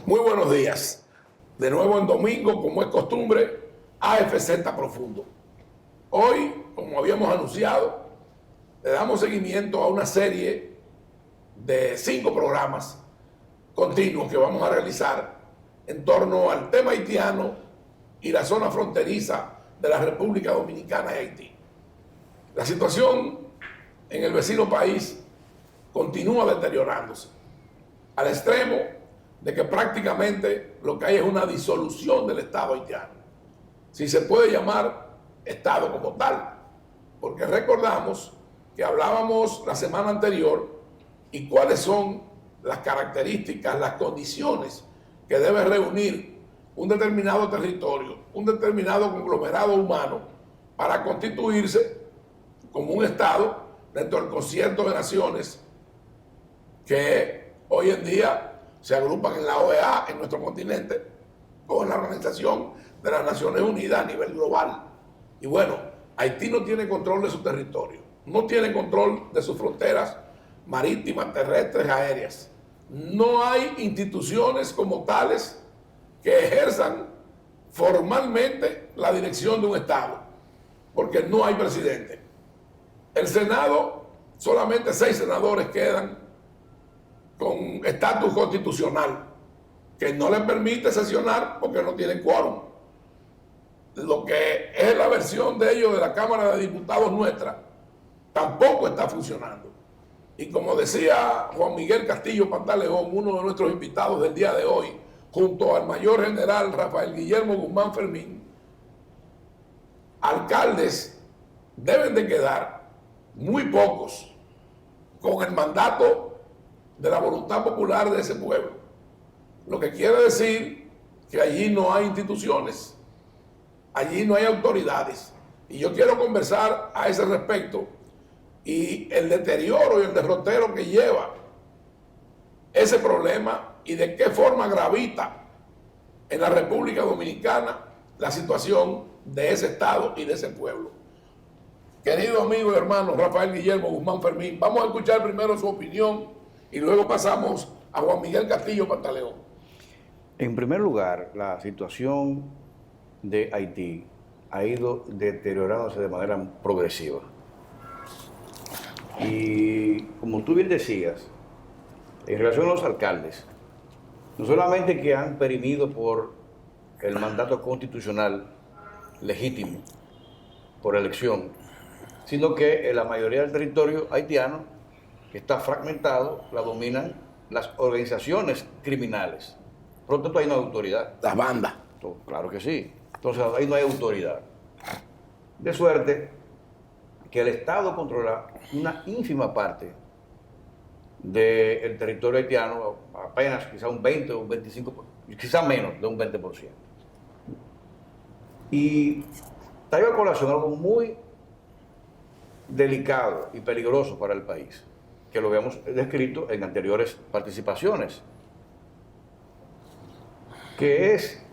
Muy buenos días. De nuevo en domingo, como es costumbre, AFZ Profundo. Hoy, como habíamos anunciado, le damos seguimiento a una serie de 5 programas continuos que vamos a realizar en torno al tema haitiano y la zona fronteriza de la República Dominicana y Haití. La situación en el vecino país continúa deteriorándose al extremo de que prácticamente lo que hay es una disolución del Estado haitiano, si se puede llamar Estado como tal, porque recordamos que hablábamos la semana anterior y cuáles son las características, las condiciones que debe reunir un determinado territorio, un determinado conglomerado humano para constituirse como un Estado dentro del concierto de naciones que hoy en día se agrupan en la OEA, en nuestro continente, con la Organización de las Naciones Unidas a nivel global. Y bueno, Haití no tiene control de su territorio, no tiene control de sus fronteras marítimas, terrestres, aéreas. No hay instituciones como tales que ejerzan formalmente la dirección de un Estado, porque no hay presidente. El Senado, solamente 6 senadores quedan con estatus constitucional, que no les permite sesionar porque no tienen quórum. Lo que es la versión de ellos de la Cámara de Diputados nuestra, tampoco está funcionando. Y como decía Juan Miguel Castillo Pantaleón, uno de nuestros invitados del día de hoy, junto al mayor general Rafael Guillermo Guzmán Fermín, alcaldes deben de quedar muy pocos con el mandato de la voluntad popular de ese pueblo. Lo que quiere decir que allí no hay instituciones, allí no hay autoridades. Y yo quiero conversar a ese respecto y el deterioro y el derrotero que lleva ese problema y de qué forma gravita en la República Dominicana la situación de ese Estado y de ese pueblo. Querido amigo y hermano Rafael Guillermo Guzmán Fermín, vamos a escuchar primero su opinión y luego pasamos a Juan Miguel Castillo Pantaleón. En primer lugar, la situación de Haití ha ido deteriorándose de manera progresiva. Y como tú bien decías, en relación a los alcaldes, no solamente que han perimido por el mandato constitucional legítimo, por elección, sino que en la mayoría del territorio haitiano, que está fragmentado, la dominan las organizaciones criminales. Por lo tanto, ahí no hay autoridad. Las bandas. Claro que sí. Entonces, ahí no hay autoridad. De suerte que el Estado controla una ínfima parte del territorio haitiano, apenas quizá un 20 o un 25%, quizá menos de un 20%. Y traigo a colación algo muy delicado y peligroso para el país, que lo habíamos descrito en anteriores participaciones, que es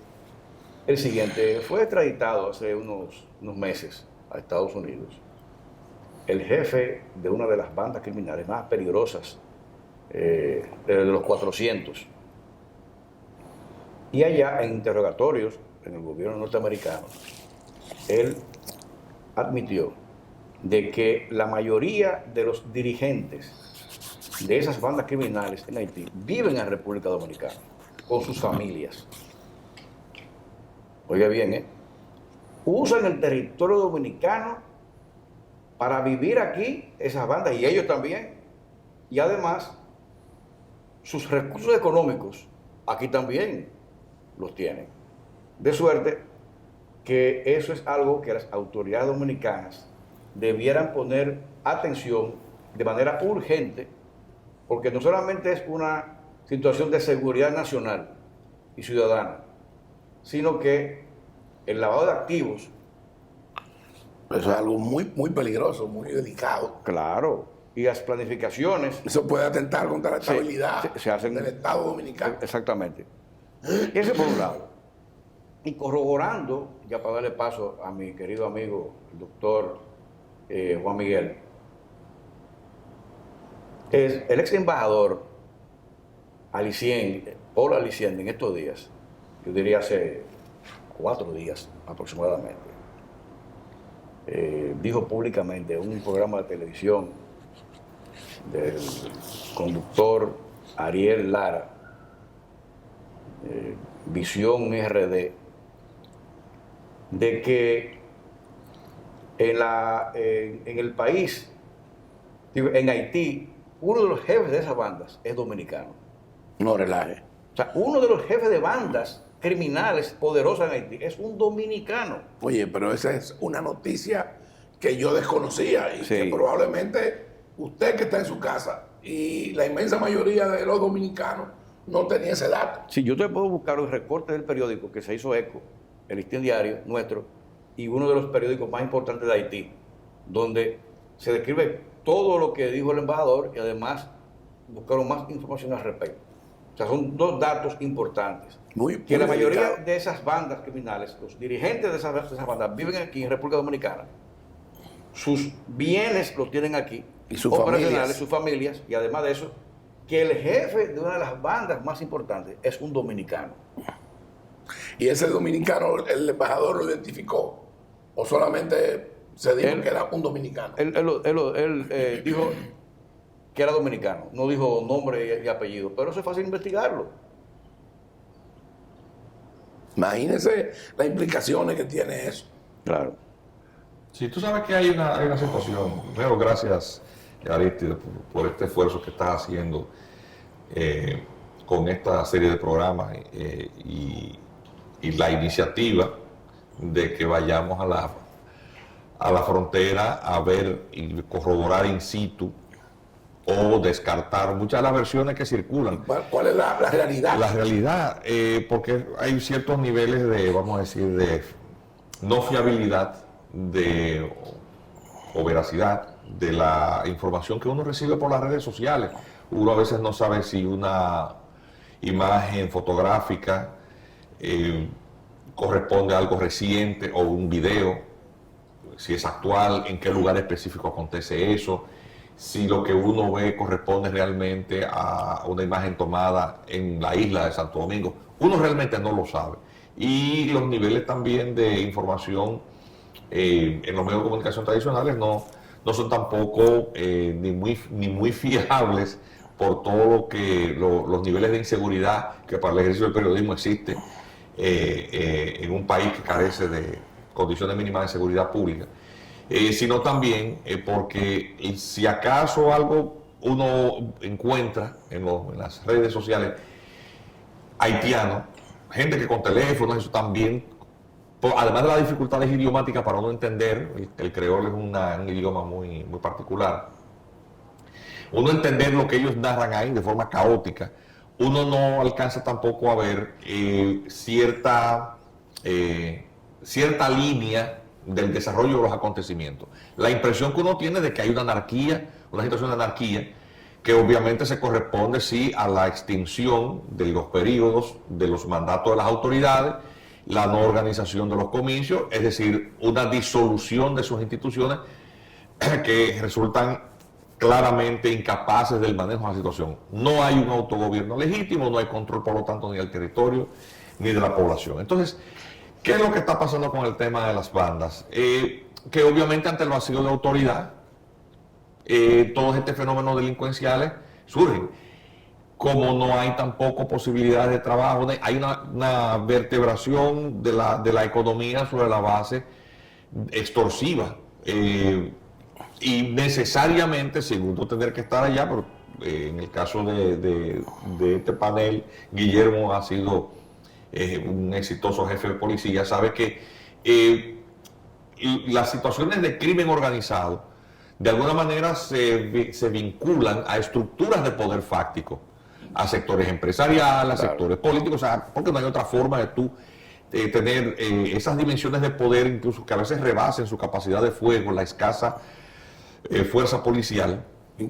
el siguiente. Fue extraditado hace unos meses a Estados Unidos el jefe de una de las bandas criminales más peligrosas de los 400. Y allá, en interrogatorios en el gobierno norteamericano, él admitió de que la mayoría de los dirigentes de esas bandas criminales en Haití viven en la República Dominicana con sus familias. Oiga bien, usan el territorio dominicano para vivir aquí esas bandas y ellos también. Y además, sus recursos económicos aquí también los tienen. De suerte que eso es algo que las autoridades dominicanas debieran poner atención de manera urgente, porque no solamente es una situación de seguridad nacional y ciudadana, sino que el lavado de activos... Eso es algo muy, muy peligroso, muy delicado. Claro, y las planificaciones... Eso puede atentar contra la estabilidad se hacen, del Estado Dominicano. Exactamente. Ese por un lado. Y corroborando, ya para darle paso a mi querido amigo, el doctor Juan Miguel, es el ex embajador Paul Aliciente en estos días, yo diría hace 4 días aproximadamente, dijo públicamente en un programa de televisión del conductor Ariel Lara, Visión RD, de que en el país, en Haití, uno de los jefes de esas bandas es dominicano. No relaje. O sea, uno de los jefes de bandas criminales poderosas en Haití es un dominicano. Oye, pero esa es una noticia que yo desconocía y Sí. que probablemente usted que está en su casa y la inmensa mayoría de los dominicanos no tenía ese dato. Sí, yo te puedo buscar un recorte del periódico que se hizo eco, el Listín Diario nuestro, y uno de los periódicos más importantes de Haití, donde se describe todo lo que dijo el embajador y además buscaron más información al respecto. O sea, son 2 datos importantes. Que la mayoría delicado. de esas bandas criminales, los dirigentes de esas bandas viven aquí en República Dominicana. Sus bienes los tienen aquí, Y sus operacionales, familias. sus familias, y además de eso, que el jefe de una de las bandas más importantes es un dominicano. Y ese dominicano, el embajador lo identificó o solamente se dijo Él- que era un dominicano. Él dijo que era dominicano, no dijo nombre y apellido, pero eso es fácil investigarlo. Imagínense las implicaciones que tiene eso. Claro. Sí, tú sabes que hay una situación. Primero, gracias, Aristide, por este esfuerzo que estás haciendo con esta serie de programas y la iniciativa de que vayamos a la frontera a ver y corroborar in situ o descartar muchas de las versiones que circulan. ¿Cuál es la realidad? La realidad, porque hay ciertos niveles de, vamos a decir, de no fiabilidad o veracidad de la información que uno recibe por las redes sociales. Uno a veces no sabe si una imagen fotográfica corresponde a algo reciente o un video, si es actual, en qué lugar específico acontece eso, si lo que uno ve corresponde realmente a una imagen tomada en la isla de Santo Domingo. Uno realmente no lo sabe. Y los niveles también de información en los medios de comunicación tradicionales no son tampoco ni muy fiables por todo lo que los niveles de inseguridad que para el ejercicio del periodismo existe en un país que carece de condiciones mínimas de seguridad pública. Sino también porque si acaso algo uno encuentra en las redes sociales haitianos, gente que con teléfonos, eso también, además de las dificultades idiomáticas para uno entender, el creol es un idioma muy, muy particular, uno entender lo que ellos narran ahí de forma caótica, uno no alcanza tampoco a ver cierta línea del desarrollo de los acontecimientos. La impresión que uno tiene de que hay una anarquía, una situación de anarquía, que obviamente se corresponde sí a la extinción de los periodos, de los mandatos de las autoridades, la no organización de los comicios, es decir, una disolución de sus instituciones que resultan claramente incapaces del manejo de la situación. No hay un autogobierno legítimo, no hay control, por lo tanto, ni del territorio ni de la población. Entonces, ¿qué es lo que está pasando con el tema de las bandas? Que obviamente ante el vacío de autoridad, todos estos fenómenos delincuenciales surgen. Como no hay tampoco posibilidades de trabajo, hay una vertebración de la economía sobre la base extorsiva. Y necesariamente, sin uno tener que estar allá, pero en el caso de este panel, Guillermo ha sido un exitoso jefe de policía, sabe que las situaciones de crimen organizado de alguna manera se vinculan a estructuras de poder fáctico, a sectores empresariales, a sectores políticos, o sea, porque no hay otra forma de tú tener esas dimensiones de poder, incluso que a veces rebasen su capacidad de fuego, la escasa fuerza policial.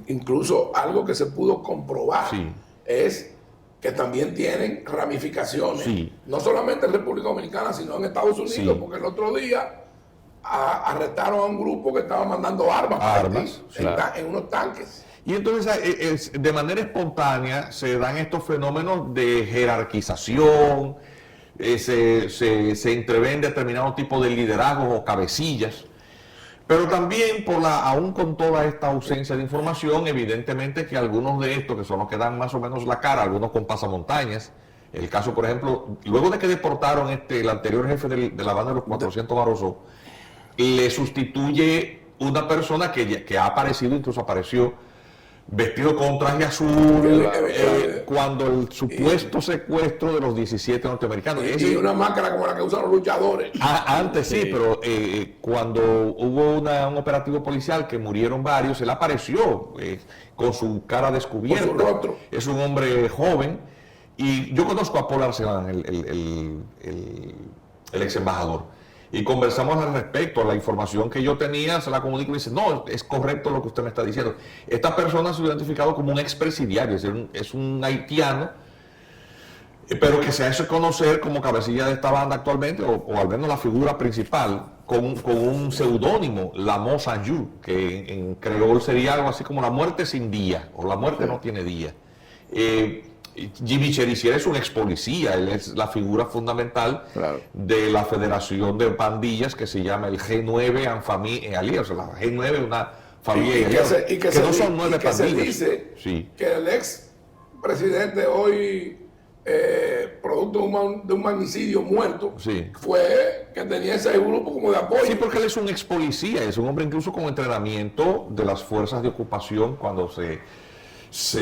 Incluso algo que se pudo comprobar Sí. es que también tienen ramificaciones, Sí. no solamente en República Dominicana, sino en Estados Unidos, Sí. porque el otro día arrestaron a un grupo que estaba mandando armas para Armas, Haití, claro. en unos tanques. Y entonces de manera espontánea se dan estos fenómenos de jerarquización, se entreven determinados tipos de liderazgos o cabecillas, pero también aún con toda esta ausencia de información, evidentemente que algunos de estos, que son los que dan más o menos la cara, algunos con pasamontañas, el caso, por ejemplo, luego de que deportaron el anterior jefe de la banda de los 400 Barroso, le sustituye una persona que ha aparecido, incluso apareció vestido con traje azul, cuando el supuesto secuestro de los 17 norteamericanos. Y una máscara como la que usan los luchadores. Antes sí, pero cuando hubo un operativo policial que murieron varios, él apareció con su cara descubierta. Con su rostro. Es un hombre joven. Y yo conozco a Paul Arcelán, el ex embajador. Y conversamos al respecto. La información que yo tenía se la comunico y dice, no, es correcto lo que usted me está diciendo. Esta persona se ha identificado como un expresidiario, es un haitiano, pero que se ha hecho conocer como cabecilla de esta banda actualmente, o al menos la figura principal, con un seudónimo, Lamo Sanju, que en creol sería algo así como la muerte sin día, o la muerte no tiene día. Jimmy Cherisier es un ex policía, él es la figura fundamental de la federación de pandillas que se llama el G9 en familia Alias, o sea, la G9 es una familia que no son 9 pandillas. Se dice que el ex presidente hoy, producto de un magnicidio muerto, fue que tenía ese grupo como de apoyo. Sí, porque él es un ex policía, es un hombre incluso con entrenamiento de las fuerzas de ocupación cuando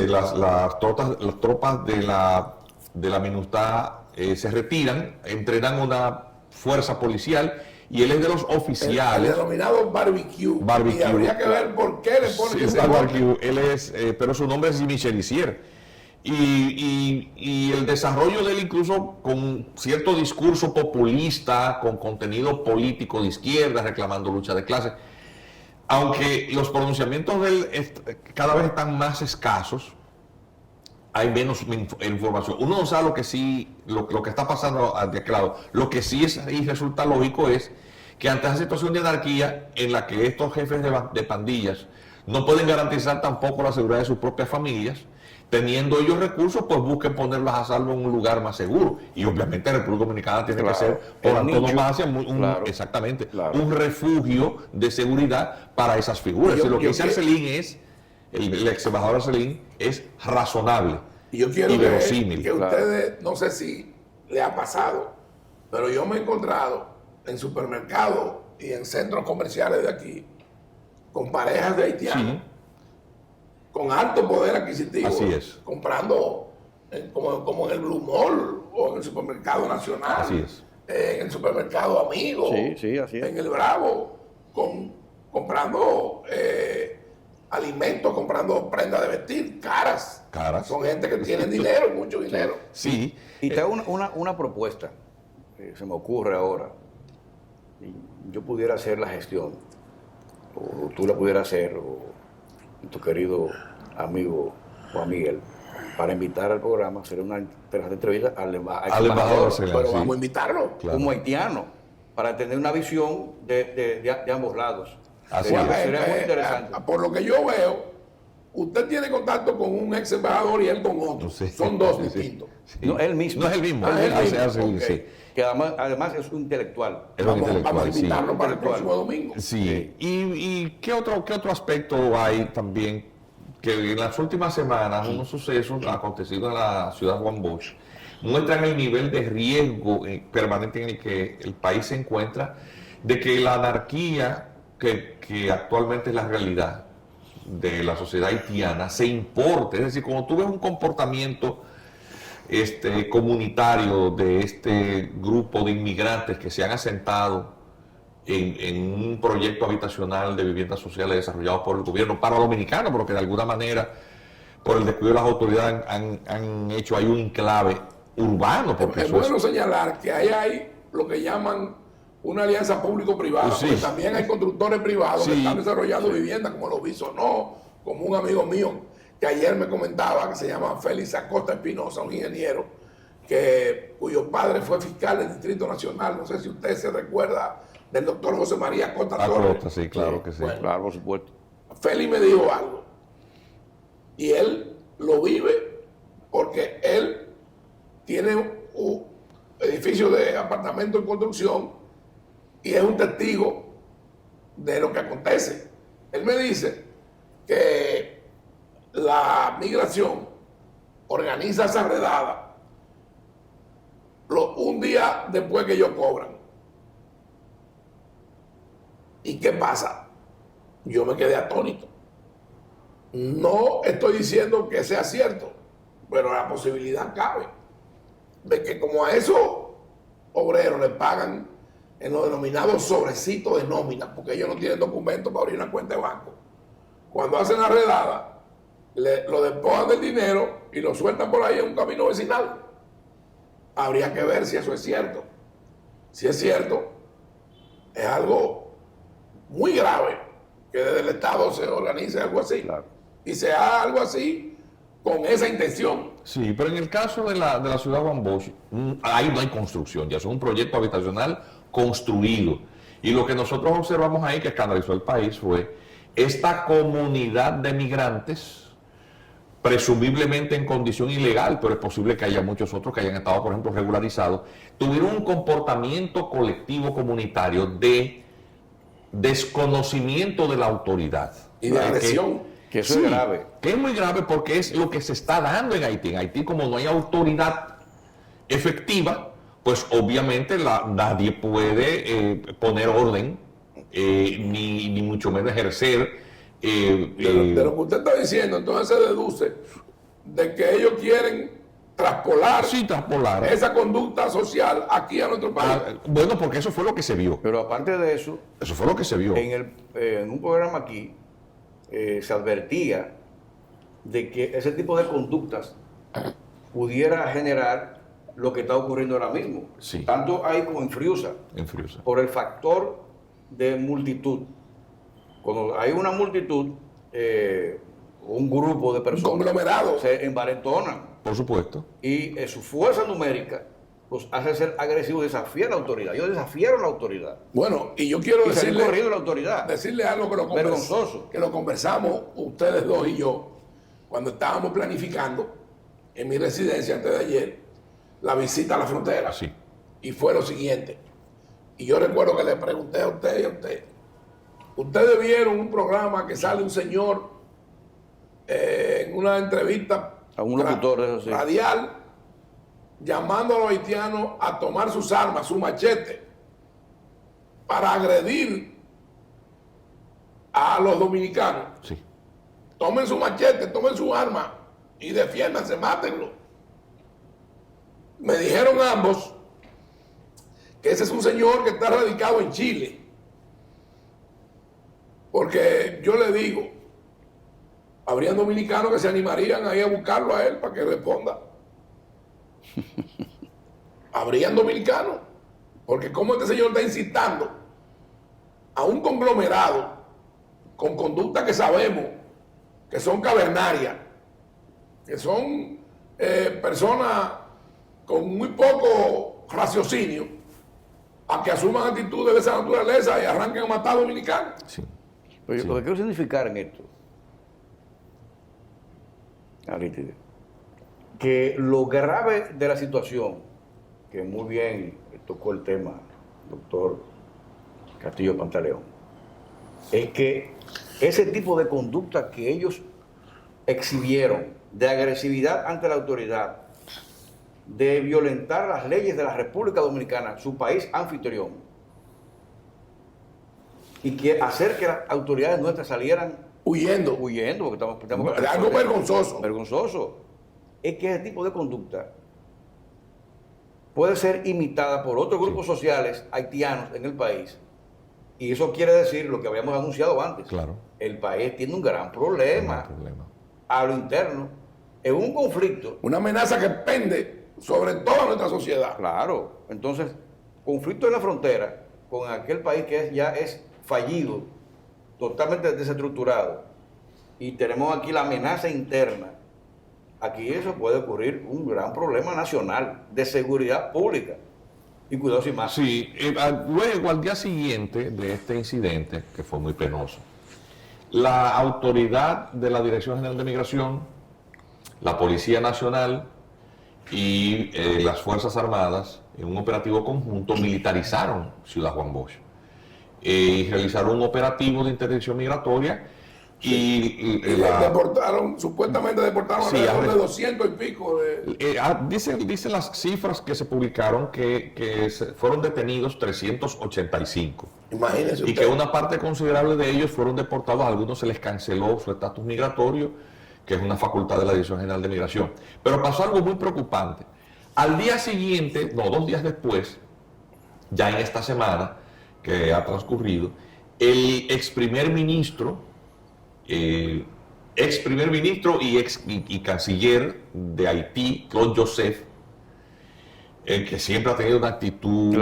las tropas de la MINUSTAH se retiran, entrenan una fuerza policial y él es de los oficiales. El denominado barbecue. Y habría que ver por qué le ponen ese barbecue. Él es, pero su nombre es Jimmy Cherisier. Y el desarrollo de él incluso con cierto discurso populista, con contenido político de izquierda, reclamando lucha de clases. Aunque los pronunciamientos de él cada vez están más escasos, hay menos información. Uno no sabe lo que está pasando de aquel lado. Lo que sí y resulta lógico es que ante esa situación de anarquía en la que estos jefes de pandillas no pueden garantizar tampoco la seguridad de sus propias familias, teniendo ellos recursos, pues busquen ponerlas a salvo en un lugar más seguro. Y obviamente República Dominicana tiene que ser por antonomasia un refugio de seguridad para esas figuras. Lo que dice Arcelín el ex embajador Arcelín, es razonable y yo quiero verosímil. Que ustedes, no sé si le ha pasado, pero yo me he encontrado en supermercados y en centros comerciales de aquí con parejas de haitianos. Sí. Con alto poder adquisitivo, así es, comprando como en el Blue Mall o en el supermercado nacional, así es, en el supermercado Amigo, así es, en el Bravo, comprando alimentos, comprando prendas de vestir, caras. Son gente que tiene dinero, mucho dinero. Sí. Y te hago una propuesta, se me ocurre ahora. Yo pudiera hacer la gestión, o tú la pudieras hacer, o tu querido amigo Juan Miguel, para invitar al programa, hacer una interesante entrevista al embajador. Pero vamos a invitarlo. Como haitiano, para tener una visión de ambos lados. Así sería muy interesante. Por lo que yo veo, usted tiene contacto con un ex embajador y él con otro. Son dos distintos. No, él mismo. No es el mismo. Okay. Que además es un intelectual. Vamos a invitarlo para el próximo domingo. Sí. ¿Y qué otro aspecto hay también? Que en las últimas semanas unos sucesos acontecidos en la ciudad de Juan Bosch muestran el nivel de riesgo permanente en el que el país se encuentra, de que la anarquía que actualmente es la realidad de la sociedad haitiana se importe. Es decir, cuando tú ves un comportamiento comunitario de este grupo de inmigrantes que se han asentado en un proyecto habitacional de viviendas sociales desarrollado por el gobierno para dominicanos, pero que de alguna manera, por el descuido de las autoridades, han hecho ahí un enclave urbano. Porque es bueno señalar que ahí hay lo que llaman una alianza público-privada, porque también hay constructores privados que están desarrollando viviendas, como lo Bisonó, como un amigo mío que ayer me comentaba, que se llama Félix Acosta Espinosa, un ingeniero cuyo padre fue fiscal del Distrito Nacional. No sé si usted se recuerda del doctor José María Costa Torres. Acosta, sí, claro que sí. Bueno, Claro, por supuesto. Félix me dijo algo. Y él lo vive porque él tiene un edificio de apartamento en construcción y es un testigo de lo que acontece. Él me dice que la migración organiza esa redada un día después que ellos cobran. ¿Y qué pasa? Yo me quedé atónito. No estoy diciendo que sea cierto, pero la posibilidad cabe de que como a esos obreros les pagan en los denominados sobrecitos de nómina, porque ellos no tienen documentos para abrir una cuenta de banco. Cuando hacen la redada, lo despojan del dinero y lo sueltan por ahí en un camino vecinal. Habría que ver si eso es cierto. Si es cierto, es algo muy grave que desde el Estado se organice algo así. Claro. Y se haga algo así con esa intención. Sí, pero en el caso de la ciudad Juan Bosch, ahí no hay construcción, ya es un proyecto habitacional construido. Y lo que nosotros observamos ahí que escandalizó al país fue esta comunidad de migrantes, presumiblemente en condición ilegal, pero es posible que haya muchos otros que hayan estado, por ejemplo, regularizados, tuvieron un comportamiento colectivo comunitario de desconocimiento de la autoridad. Y de agresión. Que eso Sí, es grave. que es muy grave porque es lo que se está dando en Haití. En Haití, como no hay autoridad efectiva, pues obviamente nadie puede poner orden, ni mucho menos ejercer. De lo que usted está diciendo, entonces se deduce de que ellos quieren traspolar Sí, traspolar. esa conducta social aquí a nuestro país. Bueno, porque eso fue lo que se vio. Pero aparte de eso, Eso fue lo que se vio. en un programa aquí se advertía de que ese tipo de conductas pudiera generar lo que está ocurriendo ahora mismo. Sí. Tanto ahí como en Friusa, En Friusa. por el factor de multitud. Cuando hay una multitud, un grupo de personas Conglomerado. se envalentonan Por supuesto. y su fuerza numérica los hace ser agresivos, desafiar la autoridad. Ellos desafiaron la autoridad Bueno, y yo quiero y salir decirle, corriendo la autoridad. decirle algo que Vergonzoso. que lo conversamos ustedes dos y yo cuando estábamos planificando en mi residencia antes de ayer la visita a la frontera. Sí. Y fue lo siguiente. Y yo recuerdo que le pregunté a usted y a usted. Ustedes vieron un programa que sale un señor en una entrevista A un locutor de eso, sí. radial llamando a los haitianos a tomar sus armas, su machete, para agredir a los dominicanos. Sí. Tomen su machete, tomen su arma y defiéndanse, mátenlo. Me dijeron ambos que ese es un señor que está radicado en Chile. Porque yo le digo, habrían dominicanos que se animarían a ir a buscarlo a él para que responda. Habrían dominicanos. Porque como este señor está incitando a un conglomerado con conductas que sabemos que son cavernarias, que son personas con muy poco raciocinio, a que asuman actitudes de esa naturaleza y arranquen a matar a dominicanos. Sí. Pero Sí. lo que quiero significar en esto, Arítide, que lo grave de la situación, que muy bien tocó el tema, doctor Castillo Pantaleón, es que ese tipo de conducta que ellos exhibieron, de agresividad ante la autoridad, de violentar las leyes de la República Dominicana, su país anfitrión, y que hacer que las autoridades nuestras salieran Huyendo. porque estamos Algo vergonzoso. vergonzoso, es que ese tipo de conducta puede ser imitada por otros grupos sociales haitianos en el país. Y eso quiere decir lo que habíamos anunciado antes. Claro. El país tiene un gran No problema hay problema. a lo interno, en un conflicto. Una amenaza que pende sobre toda nuestra sociedad. Claro. Entonces, conflicto en la frontera con aquel país que ya es fallido, totalmente desestructurado, y tenemos aquí la amenaza interna. Aquí eso puede ocurrir un gran problema nacional de seguridad pública. Y cuidado sin más. Sí, luego al día siguiente de este incidente, que fue muy penoso, la autoridad de la Dirección General de Migración, la Policía Nacional y las Fuerzas Armadas, en un operativo conjunto, militarizaron Ciudad Juan Bosch y realizaron un operativo de interdicción migratoria y supuestamente deportaron Sí, alrededor de 200 y pico de... dicen las cifras que se publicaron que fueron detenidos 385. Imagínense Y usted. que una parte considerable de ellos fueron deportados, a algunos se les canceló su estatus migratorio, que es una facultad de la Dirección General de Migración. Pero pasó algo muy preocupante. Al día siguiente, no, 2 días después, ya en esta semana que ha transcurrido, el ex primer ministro y canciller de Haití, Claude Joseph, que siempre ha tenido una actitud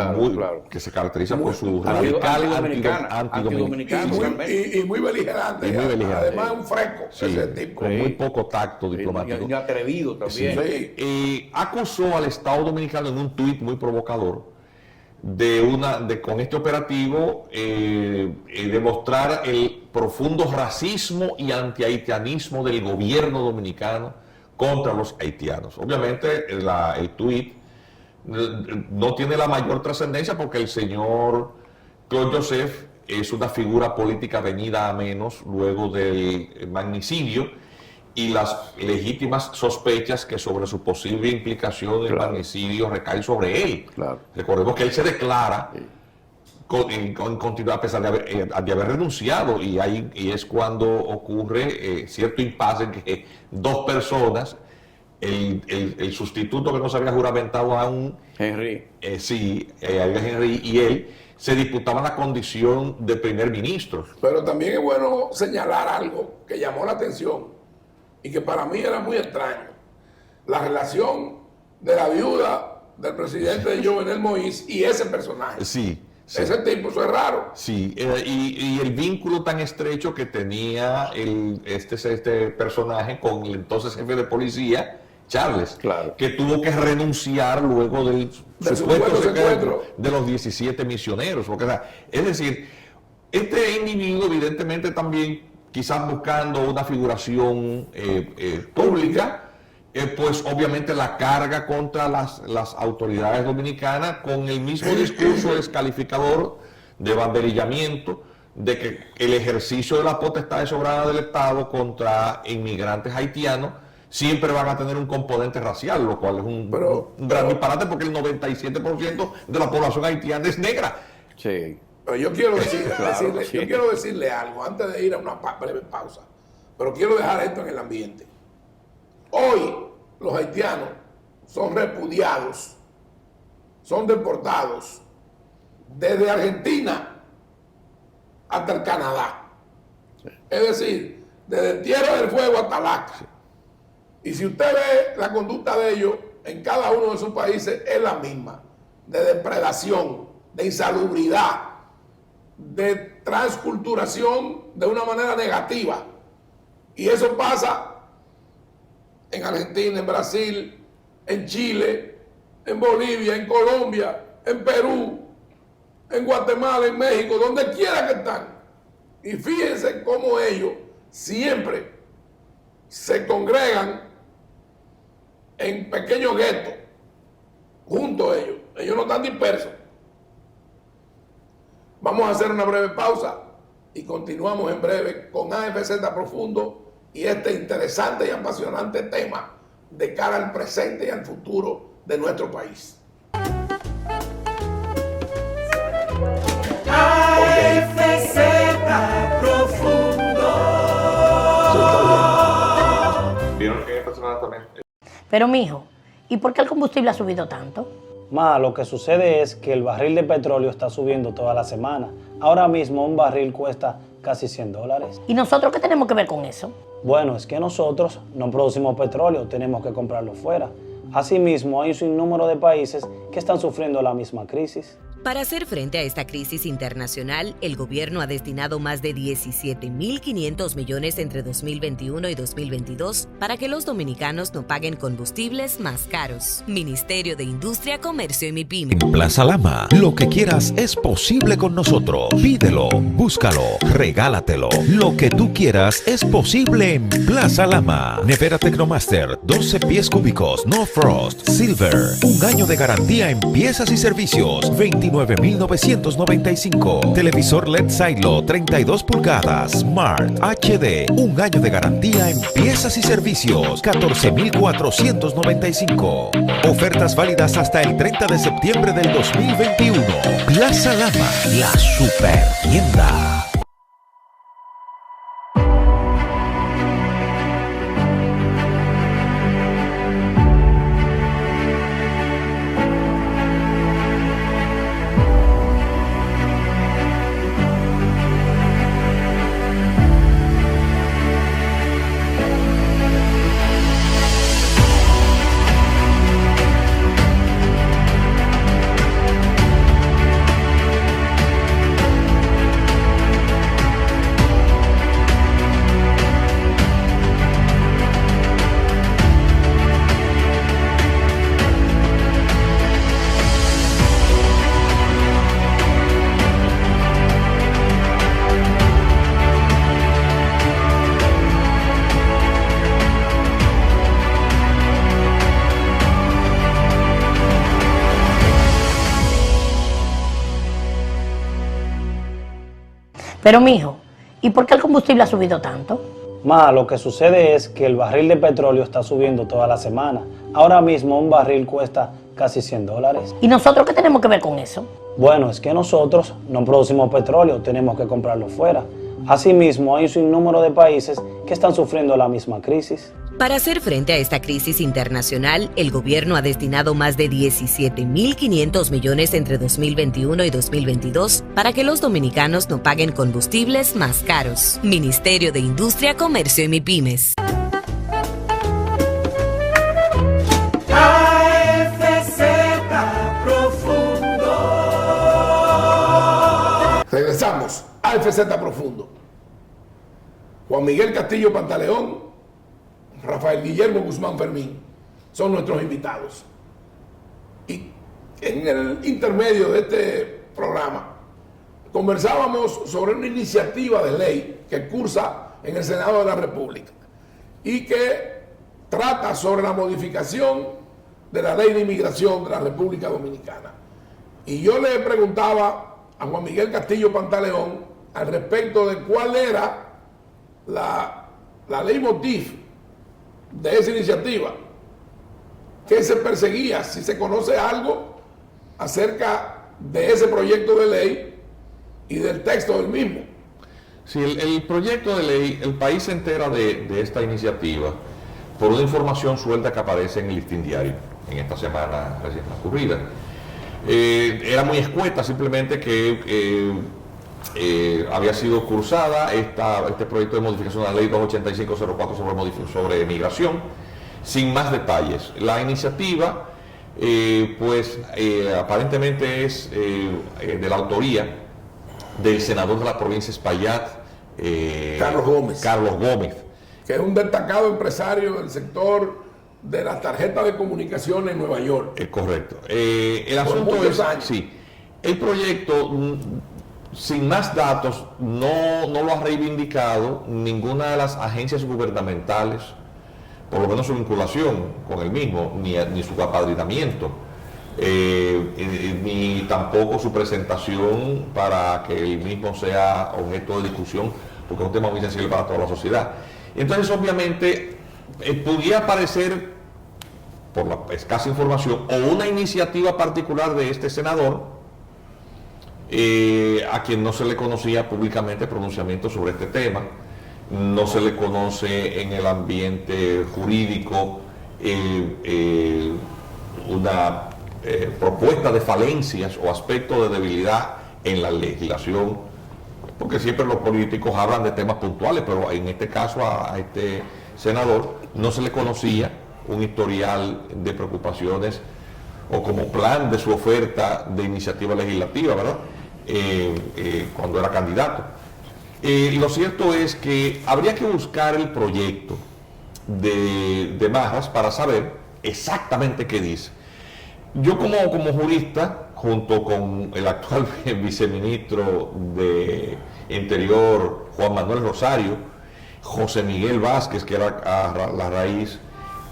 que se caracteriza por su radical antidominicana. Y muy beligerante. Además, un fresco, ese tipo. Con muy poco tacto diplomático. Y atrevido también. Sí. Acusó al Estado Dominicano en un tuit muy provocador con este operativo demostrar el profundo racismo y antihaitianismo del gobierno dominicano contra los haitianos. Obviamente el tuit no tiene la mayor trascendencia porque el señor Claude Joseph es una figura política venida a menos luego del magnicidio y las legítimas sospechas que sobre su posible implicación en el magnicidio recaen sobre él. Claro. Recordemos que él se declara en continuidad a pesar de haber renunciado y es cuando ocurre cierto impasse en que 2 personas, el sustituto que no se había juramentado aún, Henry y él, se disputaban la condición de primer ministro. Pero también es bueno señalar algo que llamó la atención y que para mí era muy extraño. La relación de la viuda del presidente Jovenel Moïse y ese personaje. Sí. Ese tipo, eso es raro. Sí, y el vínculo tan estrecho que tenía este personaje con el entonces jefe de policía, Charles, que tuvo que renunciar luego del supuesto secuestro de los 17 misioneros. Porque, es decir, este individuo evidentemente también, quizás buscando una figuración pública, pues obviamente la carga contra las autoridades dominicanas con el mismo discurso descalificador de banderillamiento, de que el ejercicio de la potestad soberana del Estado contra inmigrantes haitianos siempre van a tener un componente racial, lo cual es un gran disparate porque el 97% de la población haitiana es negra. Sí. Pero yo quiero decirle algo antes de ir a una breve pausa. Pero quiero dejar esto en el ambiente. Hoy los haitianos son repudiados, son deportados desde Argentina hasta el Canadá. Es decir, desde Tierra del Fuego hasta Alaska. Y si usted ve la conducta de ellos en cada uno de sus países, es la misma: de depredación, de insalubridad, de transculturación de una manera negativa. Y eso pasa en Argentina, en Brasil, en Chile, en Bolivia, en Colombia, en Perú, en Guatemala, en México, donde quiera que están. Y fíjense cómo ellos siempre se congregan en pequeños guetos, junto a ellos. Ellos no están dispersos. Vamos a hacer una breve pausa y continuamos en breve con AFZ Profundo y este interesante y apasionante tema de cara al presente y al futuro de nuestro país. AFZ Profundo. ¿Vieron que esta semana también? Pero mijo, ¿y por qué el combustible ha subido tanto? Ma, lo que sucede es que el barril de petróleo está subiendo toda la semana. Ahora mismo un barril cuesta casi $100. ¿Y nosotros qué tenemos que ver con eso? Bueno, es que nosotros no producimos petróleo, tenemos que comprarlo fuera. Asimismo, hay un sinnúmero de países que están sufriendo la misma crisis. Para hacer frente a esta crisis internacional, el gobierno ha destinado más de 17.500 millones entre 2021 y 2022 para que los dominicanos no paguen combustibles más caros. Ministerio de Industria, Comercio y MIPYME. En Plaza Lama, lo que quieras es posible con nosotros. Pídelo, búscalo, regálatelo. Lo que tú quieras es posible en Plaza Lama. Nevera Tecnomaster, 12 pies cúbicos, no frost, silver. Un año de garantía en piezas y servicios, 29.995. Televisor LED Silo, 32 pulgadas, Smart HD. Un año de garantía en piezas y servicios, 14.495. Ofertas válidas hasta el 30 de septiembre del 2021. Plaza Lama, la super tienda. Pero mijo, ¿y por qué el combustible ha subido tanto? Ma, lo que sucede es que el barril de petróleo está subiendo toda la semana. Ahora mismo un barril cuesta casi $100. ¿Y nosotros qué tenemos que ver con eso? Bueno, es que nosotros no producimos petróleo, tenemos que comprarlo fuera. Asimismo, hay un sinnúmero de países que están sufriendo la misma crisis. Para hacer frente a esta crisis internacional, el gobierno ha destinado más de 17.500 millones entre 2021 y 2022 para que los dominicanos no paguen combustibles más caros. Ministerio de Industria, Comercio y MIPYMES. Regresamos a FZ Profundo. Juan Miguel Castillo Pantaleón, Rafael Guillermo Guzmán Fermín son nuestros invitados. Y en el intermedio de este programa conversábamos sobre una iniciativa de ley que cursa en el Senado de la República y que trata sobre la modificación de la ley de inmigración de la República Dominicana. Y yo le preguntaba a Juan Miguel Castillo Pantaleón al respecto de cuál era la ley motiv de esa iniciativa, qué se perseguía, si se conoce algo acerca de ese proyecto de ley y del texto del mismo. Sí, el proyecto de ley, el país se entera de esta iniciativa por una información suelta que aparece en el Listín Diario en esta semana recién ocurrida. Era muy escueta, simplemente que había sido cursada este proyecto de modificación de la ley 28504 sobre migración, sin más detalles. La iniciativa, aparentemente es de la autoría del senador de la provincia de Espaillat, Carlos Gómez, que es un destacado empresario del sector de las tarjetas de comunicación en Nueva York. Correcto. El asunto es, sí, el proyecto, sin más datos, no lo ha reivindicado ninguna de las agencias gubernamentales, por lo menos su vinculación con el mismo, ni su apadrinamiento, ni tampoco su presentación para que el mismo sea objeto de discusión, porque es un tema muy sensible para toda la sociedad. Entonces, obviamente, pudiera parecer, por la escasa información, o una iniciativa particular de este senador, a quien no se le conocía públicamente pronunciamiento sobre este tema, no se le conoce en el ambiente jurídico una propuesta de falencias o aspecto de debilidad en la legislación, porque siempre los políticos hablan de temas puntuales, pero en este caso a este senador no se le conocía un historial de preocupaciones o como plan de su oferta de iniciativa legislativa, ¿verdad? Cuando era candidato. Lo cierto es que habría que buscar el proyecto de Marras para saber exactamente qué dice. Yo como jurista, junto con el actual viceministro de Interior, Juan Manuel Rosario, José Miguel Vázquez, que era la raíz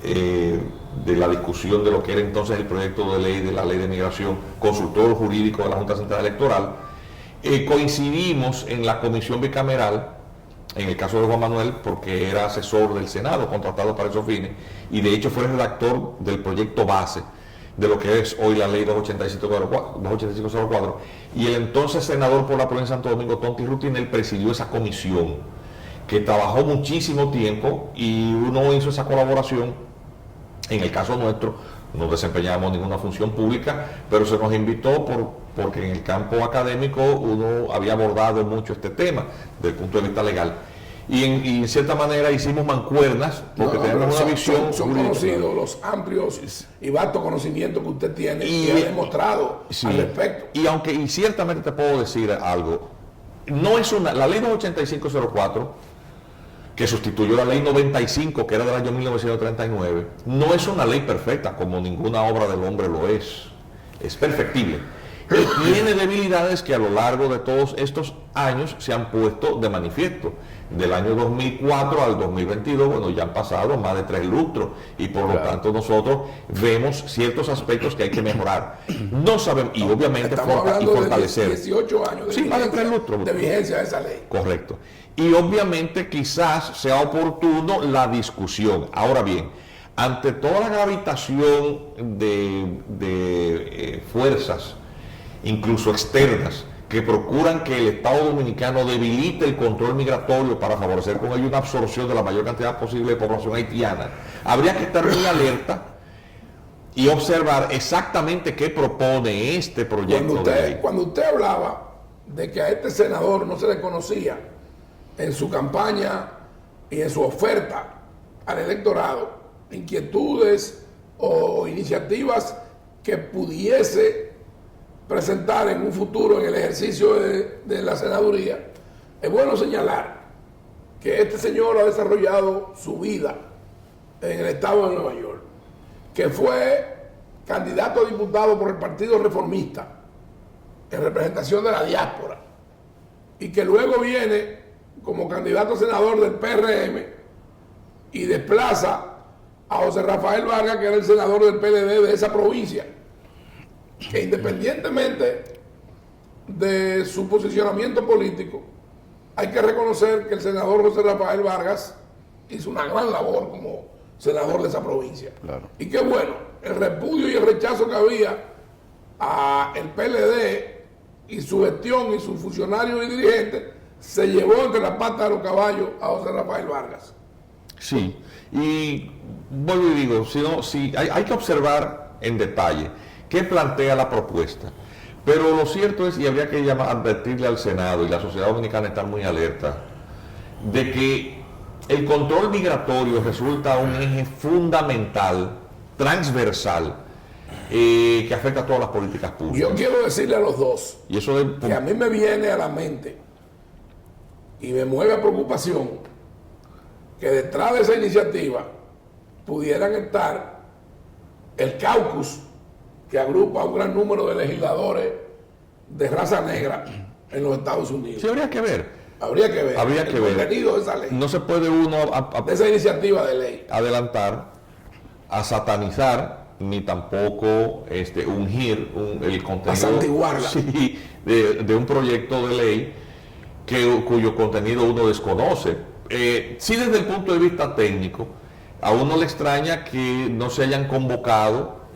de la discusión de lo que era entonces el proyecto de ley de la ley de migración, consultor jurídico de la Junta Central Electoral, coincidimos en la comisión bicameral, en el caso de Juan Manuel, porque era asesor del Senado, contratado para esos fines, y de hecho fue el redactor del proyecto base de lo que es hoy la ley 28504, y el entonces senador por la provincia de Santo Domingo, Tonti Rutinel, presidió esa comisión, que trabajó muchísimo tiempo, y uno hizo esa colaboración. En el caso nuestro, no desempeñábamos ninguna función pública, pero se nos invitó porque en el campo académico uno había abordado mucho este tema desde el punto de vista legal. Y en cierta manera hicimos mancuernas porque tenemos una visión. Son conocidos los amplios y vastos conocimientos que usted tiene y ha demostrado al respecto. Y ciertamente te puedo decir algo, no es la ley 28504, que sustituyó la ley 95, que era del año 1939, no es una ley perfecta, como ninguna obra del hombre lo es perfectible. Y tiene debilidades que a lo largo de todos estos años se han puesto de manifiesto. Del año 2004 al 2022, bueno, ya han pasado más de 3 lustros, y por lo tanto nosotros vemos ciertos aspectos que hay que mejorar. No sabemos, y obviamente fortalecer. 18 años sí, más de 3 lustros de vigencia de esa ley. Correcto. Y obviamente quizás sea oportuno la discusión. Ahora bien, ante toda la gravitación de fuerzas, incluso externas, que procuran que el Estado Dominicano debilite el control migratorio para favorecer con ello una absorción de la mayor cantidad posible de población haitiana, habría que estar muy alerta y observar exactamente qué propone este proyecto de ley. Cuando usted hablaba de que a este senador no se le conocía en su campaña y en su oferta al electorado inquietudes o iniciativas que pudiese presentar en un futuro en el ejercicio de la senaduría, es bueno señalar que este señor ha desarrollado su vida en el estado de Nueva York, que fue candidato a diputado por el Partido Reformista en representación de la diáspora, y que luego viene como candidato a senador del PRM y desplaza a José Rafael Vargas, que era el senador del PLD de esa provincia, que independientemente de su posicionamiento político, hay que reconocer que el senador José Rafael Vargas hizo una gran labor como senador de esa provincia. Claro. Y qué bueno, el repudio y el rechazo que había a el PLD y su gestión y sus funcionarios y dirigentes se llevó entre las patas de los caballos a José Rafael Vargas. Sí, y vuelvo y digo, hay que observar en detalle qué plantea la propuesta. Pero lo cierto es, y habría que advertirle al Senado y la sociedad dominicana estar muy alerta, de que el control migratorio resulta un eje fundamental, transversal, que afecta a todas las políticas públicas. Yo quiero decirle a los dos y eso que a mí me viene a la mente y me mueve a preocupación que detrás de esa iniciativa pudieran estar el caucus que agrupa a un gran número de legisladores de raza negra en los Estados Unidos. Sí, habría que ver. Habría que ver el contenido de esa ley. No se puede uno de esa iniciativa de ley adelantar a satanizar ni tampoco ungir el contenido, a santiguarla. Sí, de un proyecto de ley cuyo contenido uno desconoce. Sí, desde el punto de vista técnico, a uno le extraña que no se hayan convocado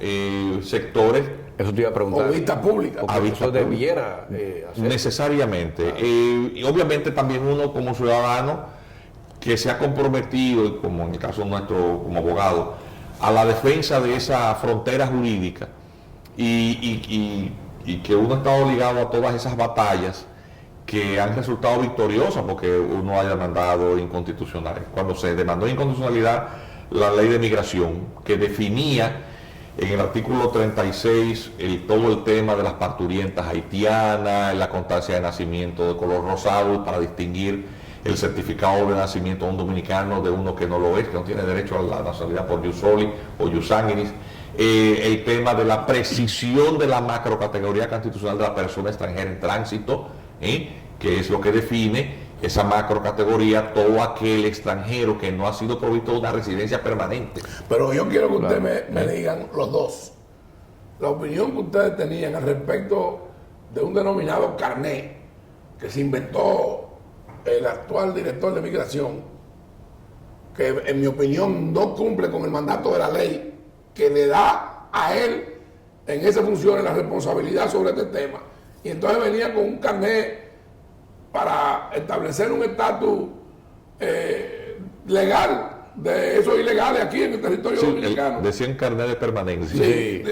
sectores. Eso te iba a preguntar. O vista pública. Eso debiera hacer. Necesariamente. Y obviamente también uno como ciudadano que se ha comprometido, y como en el caso nuestro como abogado, a la defensa de esa frontera jurídica y que uno está obligado a todas esas batallas que han resultado victoriosas porque uno haya demandado inconstitucional. Cuando se demandó inconstitucionalidad la ley de migración, que definía en el artículo 36, todo el tema de las parturientas haitianas, la constancia de nacimiento de color rosado para distinguir el certificado de nacimiento de un dominicano de uno que no lo es, que no tiene derecho a la nacionalidad por jus soli o jus sanguinis. El tema de la precisión de la macrocategoría constitucional de la persona extranjera en tránsito, que es lo que define esa macrocategoría, todo aquel extranjero que no ha sido provisto de una residencia permanente. Pero yo quiero que ustedes me digan los dos la opinión que ustedes tenían al respecto de un denominado carnet que se inventó el actual director de migración, que en mi opinión no cumple con el mandato de la ley que le da a él en esa función la responsabilidad sobre este tema. Y entonces venía con un carnet para establecer un estatus legal de esos ilegales aquí en el territorio dominicano. Decían carnet de permanencia. Sí.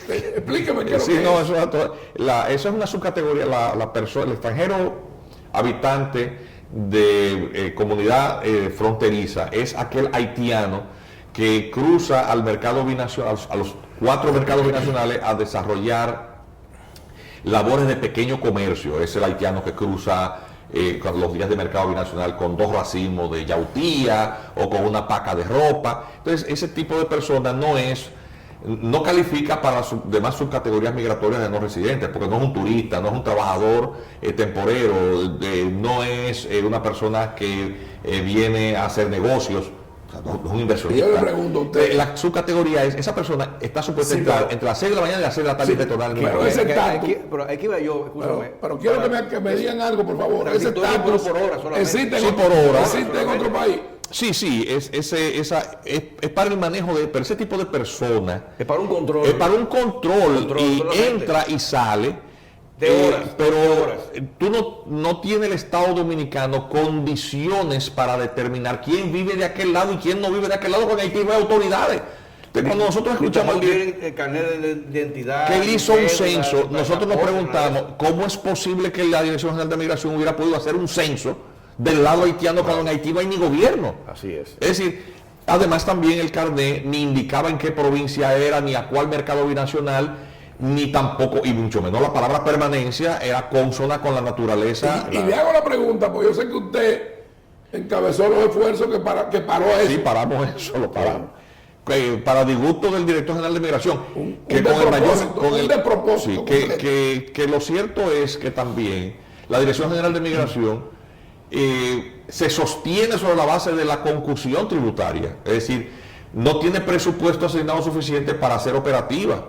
Explíqueme qué es lo Sí, que no, es. eso es una subcategoría, la persona, el extranjero habitante de comunidad fronteriza es aquel haitiano que cruza al mercado binacional, a los 4 mercados binacionales a desarrollar labores de pequeño comercio. Es el haitiano que cruza con los días de mercado binacional con 2 racimos de yautía o con una paca de ropa. Entonces, ese tipo de persona no califica para las demás subcategorías migratorias de no residentes, porque no es un turista, no es un trabajador temporero, no es una persona que viene a hacer negocios. O sea, no es un inversionista. Yo le pregunto a usted. La subcategoría es, esa persona está supuesta a entrar entre las 6 de la mañana y las 6 de la tarde y retornar. Pero ese estatus. Pero aquí va yo, escúchame. Pero quiero que me digan algo, por favor. Pero Ese si estoy estatus por hora solamente. existe Sí, en por hora. existe en otro país. Sí, es para el manejo pero ese tipo de persona Es para un control. es para un control y solamente. entra y sale. De horas, pero de horas. tú no tienes el Estado Dominicano condiciones para determinar quién vive de aquel lado y quién no vive de aquel lado, porque Haití no hay autoridades. Entonces, cuando nosotros escuchamos al director el carnet de identidad. que él hizo un cédula, censo, nosotros nos pasaporte, preguntamos nada de eso. cómo es posible que la Dirección General de Migración hubiera podido hacer un censo del lado haitiano cuando en Haití no hay ni gobierno. Así es. Es decir, además también el carnet ni indicaba en qué provincia era, ni a cuál mercado binacional, ni tampoco, y mucho menos la palabra permanencia era consona con la naturaleza. Y le hago la pregunta, porque yo sé que usted encabezó los esfuerzos que paró eso. Sí, paramos eso, lo paramos. Para disgusto del director general de migración, Un que con el mayor, despropósito, un despropósito sí, completo. que lo cierto es que también la Dirección General de Migración se sostiene sobre la base de la concursión tributaria, es decir, no tiene presupuesto asignado suficiente para ser operativa.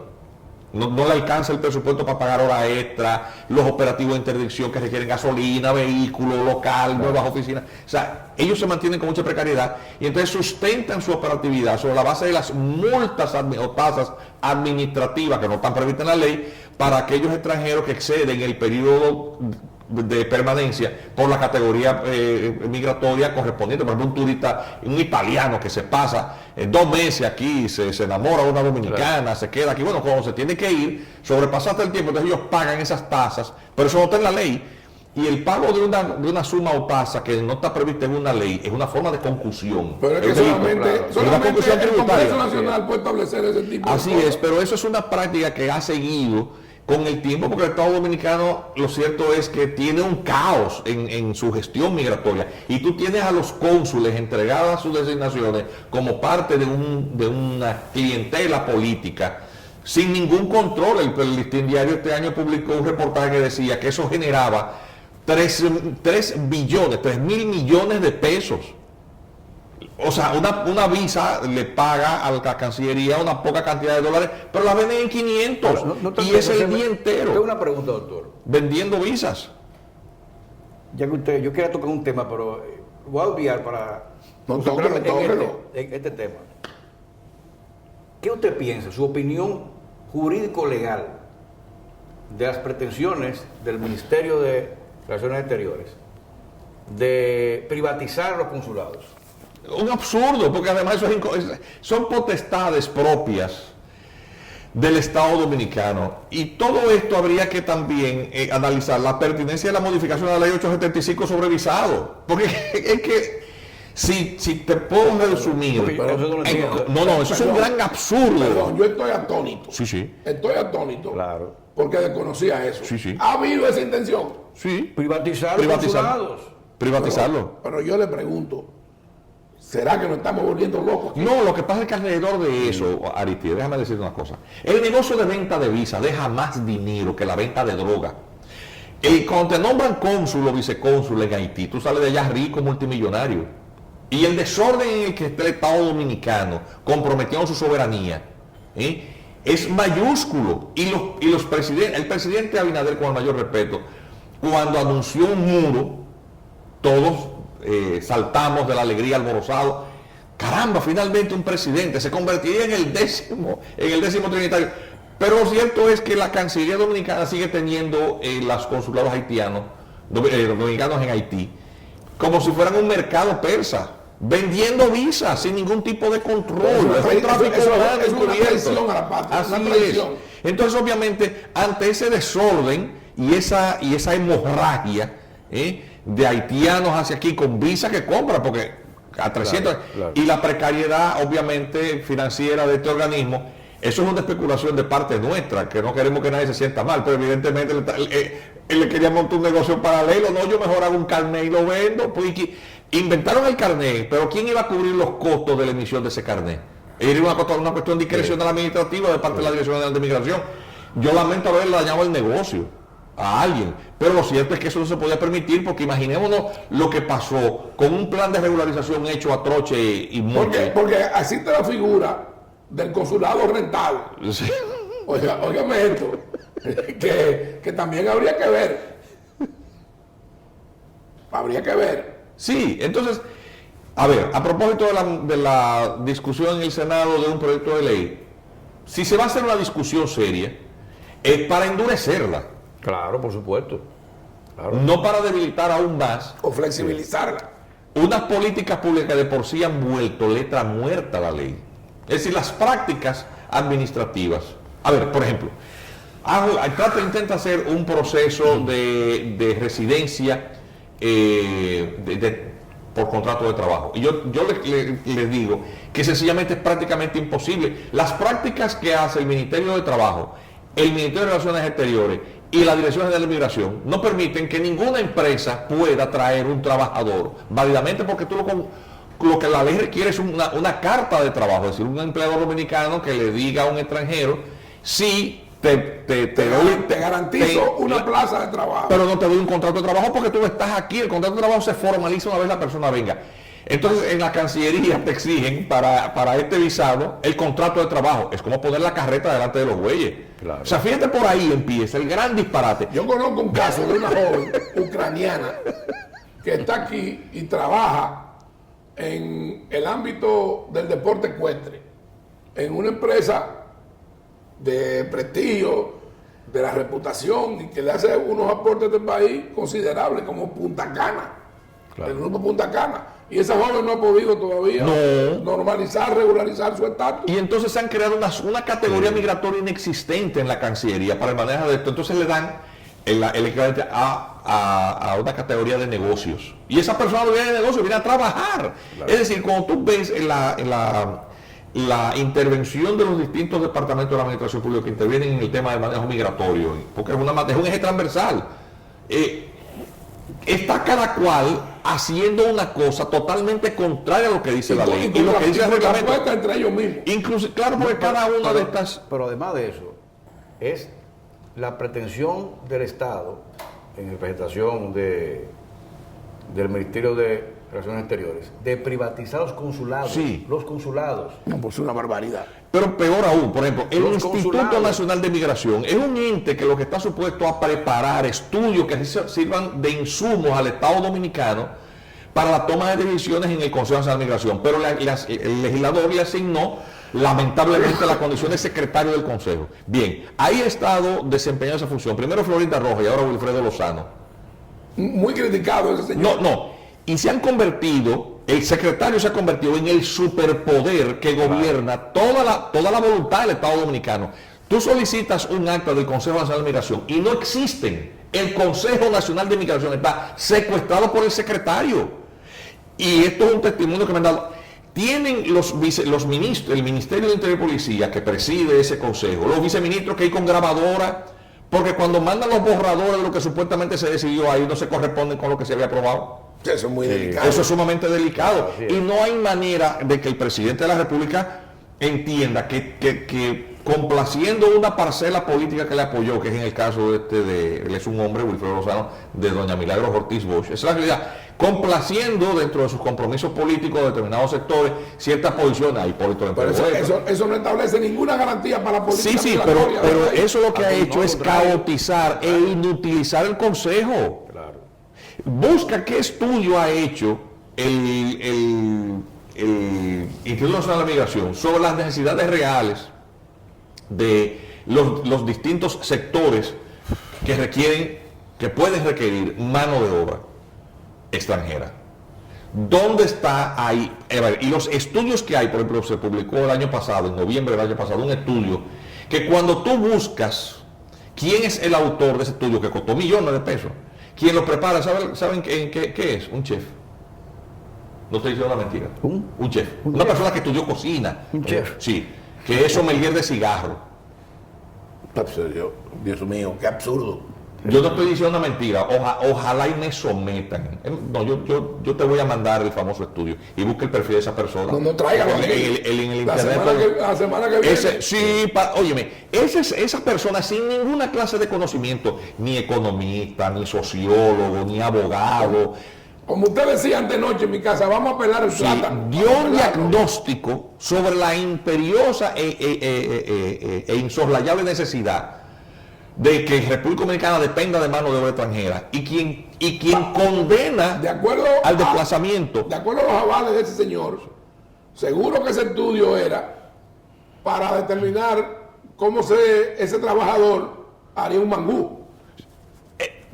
No le alcanza el presupuesto para pagar hora extra, los operativos de interdicción que requieren gasolina, vehículo local, nuevas oficinas. O sea, ellos se mantienen con mucha precariedad y entonces sustentan su operatividad sobre la base de las multas o tasas administrativas que no están previstas en la ley para aquellos extranjeros que exceden el periodo de permanencia por la categoría migratoria correspondiente. Por ejemplo, un turista, un italiano que se pasa 2 meses aquí, se enamora de una dominicana, claro, se queda aquí, bueno, cuando se tiene que ir, sobrepasaste el tiempo, entonces ellos pagan esas tasas, pero eso no está en la ley. Y el pago de una suma o tasa que no está prevista en una ley es una forma de concursión. Pero es que un delito, solamente una concursión el tributaria. Congreso Nacional puede establecer ese tipo Así de cosas. es, pero eso es una práctica que ha seguido con el tiempo, porque el Estado Dominicano, lo cierto es que tiene un caos en su gestión migratoria, y tú tienes a los cónsules entregadas a sus designaciones como parte de una clientela política, sin ningún control. El Listín Diario este año publicó un reportaje que decía que eso generaba 3 mil millones de pesos. O sea, una visa le paga a la Cancillería una poca cantidad de dólares, pero la venden en 500 y es el día entero. Tengo una pregunta, doctor. Vendiendo visas. Ya que yo quería tocar un tema, pero voy a obviar para No, concentrarme tóquelo. en este tema. ¿Qué usted piensa, su opinión jurídico-legal de las pretensiones del Ministerio de Relaciones Exteriores de privatizar los consulados? Un absurdo, porque además eso son potestades propias del Estado Dominicano. Y todo esto habría que también analizar la pertinencia de la modificación de la ley 875 sobre visado. Porque es que Si te puedo resumir. No, eso es un gran absurdo. Perdón, yo estoy atónito. Sí. Estoy atónito. Claro. Porque desconocía eso. Sí. ¿Ha habido esa intención? Sí. Privatizar los consulados. Privatizarlo. Pero yo le pregunto, ¿será que nos estamos volviendo locos? No, lo que pasa es que alrededor de eso, Aristide, déjame decir una cosa. El negocio de venta de visa deja más dinero que la venta de droga. Cuando te nombran cónsul o vicecónsul en Haití, tú sales de allá rico, multimillonario. Y el desorden en el que está el Estado Dominicano, comprometiendo su soberanía, es mayúsculo. Y los presidentes, el presidente Abinader, con el mayor respeto, cuando anunció un muro, todos saltamos de la alegría alborozado. Caramba, finalmente un presidente se convertiría en el décimo trinitario. Pero lo cierto es que la Cancillería Dominicana sigue teniendo los consulados haitianos, dominicanos en Haití, como si fueran un mercado persa, vendiendo visas sin ningún tipo de control. Es un tráfico humano encubierto. Así es. Entonces, obviamente, ante ese desorden y esa hemorragia de haitianos hacia aquí con visa que compra, porque a 300, claro. Y la precariedad, obviamente, financiera de este organismo, eso es una especulación de parte nuestra, que no queremos que nadie se sienta mal, pero evidentemente él le quería montar un negocio paralelo. No, yo mejor hago un carnet y lo vendo. Pues, inventaron el carnet, pero ¿quién iba a cubrir los costos de la emisión de ese carnet? Era una cuestión discrecional administrativa de parte de la Dirección General de Migración. Yo lamento haberle dañado el negocio a alguien, pero lo cierto es que eso no se podía permitir, porque imaginémonos lo que pasó con un plan de regularización hecho a troche y moche. Porque existe la figura del consulado rentado. Sí. Óigame esto, que también habría que ver. Habría que ver. Sí, entonces, a ver, a propósito de la discusión en el Senado de un proyecto de ley, si se va a hacer una discusión seria, es para endurecerla. Claro, por supuesto. Claro. No para debilitar aún más. O flexibilizarla. Unas políticas públicas que de por sí han vuelto letra muerta a la ley. Es decir, las prácticas administrativas. A ver, por ejemplo, intenta hacer un proceso de residencia por contrato de trabajo. Y yo le digo que sencillamente es prácticamente imposible. Las prácticas que hace el Ministerio de Trabajo, el Ministerio de Relaciones Exteriores y la Dirección General de Migración no permiten que ninguna empresa pueda traer un trabajador válidamente, porque tú lo que la ley requiere es una carta de trabajo, es decir, un empleador dominicano que le diga a un extranjero: sí, te garantizo una plaza de trabajo, pero no te doy un contrato de trabajo porque tú estás aquí. El contrato de trabajo se formaliza una vez la persona venga. Entonces, en la Cancillería te exigen para este visado el contrato de trabajo. Es como poner la carreta delante de los bueyes. Claro. O sea, fíjate, por ahí empieza el gran disparate. Yo conozco un caso de una joven ucraniana que está aquí y trabaja en el ámbito del deporte ecuestre, en una empresa de prestigio, de la reputación, y que le hace unos aportes del país considerables, como Punta Cana, claro. El grupo Punta Cana. Y esa joven no ha podido todavía normalizar, regularizar su estatus. Y entonces se han creado una categoría migratoria inexistente en la Cancillería para el manejo de esto. Entonces le dan el equivalente a una categoría de negocios. Y esa persona no viene de negocio, viene a trabajar. Claro. Es decir, cuando tú ves la intervención de los distintos departamentos de la administración pública que intervienen en el tema del manejo migratorio, porque es un eje transversal, está cada cual haciendo una cosa totalmente contraria a lo que dice la ley y lo que dice el reglamento entre ellos mismos. Incluso, claro, porque cada una de estas. Pero además de eso, es la pretensión del Estado, en representación del Ministerio de Relaciones Exteriores, de privatizar los consulados. Sí. Los consulados. No, pues es una barbaridad. Pero peor aún, por ejemplo, el Los Instituto consulados. Nacional de Migración es un ente que lo que está supuesto a preparar estudios que sirvan de insumos al Estado Dominicano para la toma de decisiones en el Consejo Nacional de Migración. Pero el legislador le asignó, lamentablemente, la condición de secretario del Consejo. Bien, ahí ha estado desempeñando esa función. Primero Florinda Rojas y ahora Wilfredo Lozano. Muy criticado ese señor. No. Y el secretario se ha convertido en el superpoder que gobierna toda la voluntad del Estado Dominicano. Tú solicitas un acta del Consejo Nacional de Migración y no existen. El Consejo Nacional de Migración está secuestrado por el secretario. y esto es un testimonio que me han dado, tienen los ministros, el Ministerio de Interior y Policía que preside ese consejo, los viceministros que hay con grabadora, porque cuando mandan los borradores de lo que supuestamente se decidió ahí no se corresponden con lo que se había aprobado. Eso es muy delicado. Eso es sumamente delicado. Claro, y no hay manera de que el presidente de la República entienda que complaciendo una parcela política que le apoyó, que es en el caso él es un hombre, Wilfredo Lozano, de doña Milagros Ortiz Bosch, esa es la realidad, complaciendo dentro de sus compromisos políticos de determinados sectores ciertas posiciones. Pero eso no establece ninguna garantía para la política. Sí, pero eso lo que ha hecho es caotizar e inutilizar el Consejo. Claro. Busca qué estudio ha hecho el Instituto Nacional de Migración sobre las necesidades reales de los distintos sectores que pueden requerir mano de obra extranjera. ¿Dónde está ahí? Y los estudios que hay, por ejemplo, se publicó el año pasado, en noviembre del año pasado, un estudio que cuando tú buscas quién es el autor de ese estudio, que costó millones de pesos, quien lo prepara, ¿saben qué es? Un chef. No estoy diciendo una mentira. Un chef. Una persona que estudió cocina. Un chef. Sí. Que es sommelier de cigarro. Dios mío, qué absurdo. Yo no estoy diciendo una mentira. Ojalá y me sometan. No, yo te voy a mandar el famoso estudio y busque el perfil de esa persona. No tráigalo en el internet. La semana que viene. Sí, óyeme, esa persona sin ninguna clase de conocimiento, ni economista, ni sociólogo, ni abogado. Como usted decía antenoche en mi casa, vamos a pelar el plátano. Dio un diagnóstico sobre la imperiosa e insoslayable necesidad de que República Dominicana dependa de mano de obra extranjera y quien condena al desplazamiento. De acuerdo a los avales de ese señor, seguro que ese estudio era para determinar cómo ese trabajador haría un mangú.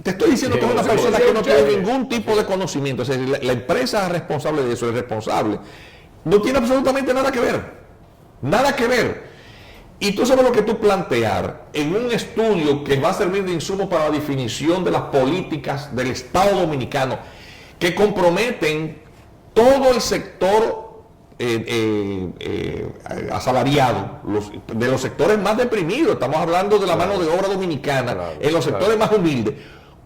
Te estoy diciendo que es una persona que no tiene ningún tipo de conocimiento. Es decir, la empresa responsable de eso, el responsable, no tiene absolutamente nada que ver. Nada que ver. Y tú sabes lo que tú plantear en un estudio que va a servir de insumo para la definición de las políticas del Estado Dominicano que comprometen todo el sector asalariado, de los sectores más deprimidos. Estamos hablando de la mano de obra dominicana, en los sectores más humildes,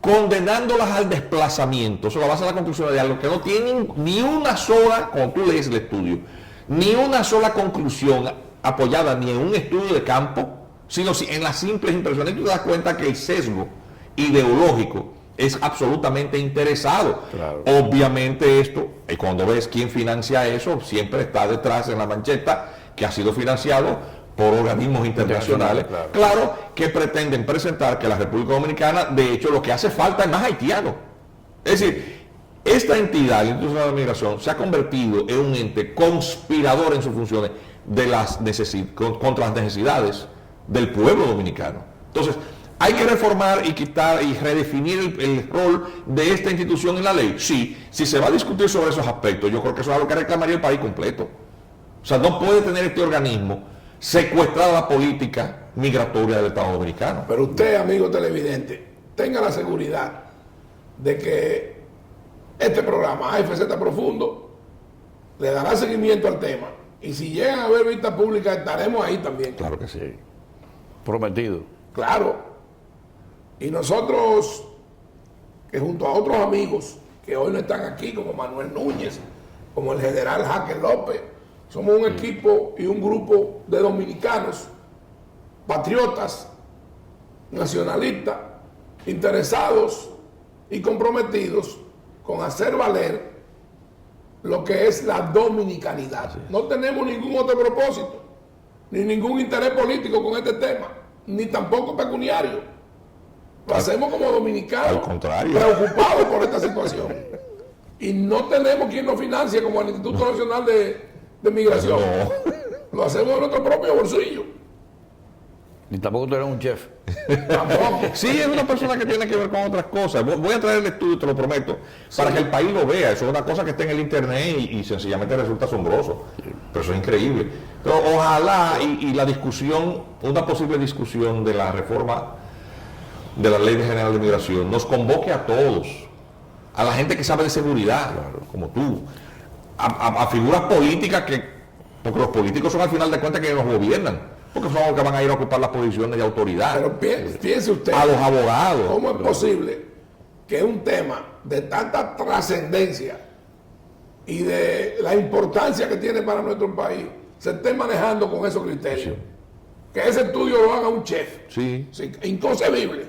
condenándolas al desplazamiento. Eso la base de la conclusión de algo que no tienen ni una sola, cuando tú lees el estudio, ni una sola conclusión apoyada ni en un estudio de campo, sino en las simples impresiones. Y tú te das cuenta que el sesgo ideológico es absolutamente interesado. Claro. Obviamente esto, cuando ves quién financia eso, siempre está detrás en la mancheta que ha sido financiado por organismos internacionales, claro, que pretenden presentar que la República Dominicana, de hecho, lo que hace falta es más haitianos. Es decir, esta entidad, el Instituto Nacional de Migración, se ha convertido en un ente conspirador en sus funciones contra las necesidades del pueblo dominicano. Entonces, hay que reformar y quitar y redefinir el rol de esta institución en la ley. Sí, si se va a discutir sobre esos aspectos, yo creo que eso es algo que reclamaría el país completo. O sea, no puede tener este organismo secuestrada la política migratoria del Estado Dominicano. Pero usted, amigo televidente, tenga la seguridad de que este programa, AFZ Profundo, le dará seguimiento al tema. Y si llegan a haber vistas públicas, estaremos ahí también. Claro que sí. Prometido. Claro. Y nosotros, que junto a otros amigos que hoy no están aquí, como Manuel Núñez, como el general Jaque López, somos un equipo y un grupo de dominicanos, patriotas, nacionalistas, interesados y comprometidos con hacer valer lo que es la dominicanidad. No tenemos ningún otro propósito, ni ningún interés político con este tema, ni tampoco pecuniario. Lo hacemos como dominicanos, al contrario, preocupados por esta situación. Y no tenemos quien nos financie como el Instituto Nacional de Migración. No. Lo hacemos de nuestro propio bolsillo. Ni tampoco tú eres un chef. Tampoco. Sí, es una persona que tiene que ver con otras cosas. Voy a traer el estudio, te lo prometo, para que el país lo vea. Eso es una cosa que está en el internet y sencillamente resulta asombroso. Pero eso es increíble. Pero ojalá y la discusión, una posible discusión de la reforma de la Ley General de Migración nos convoque a todos, a la gente que sabe de seguridad, como tú, a figuras políticas porque los políticos son al final de cuentas que nos gobiernan, porque son los que van a ir a ocupar las posiciones de autoridad. Pero piense usted, a los abogados. ¿cómo es posible que un tema de tanta trascendencia y de la importancia que tiene para nuestro país se esté manejando con esos criterios? Sí. Que ese estudio lo haga un chef. Sí. Sí, inconcebible.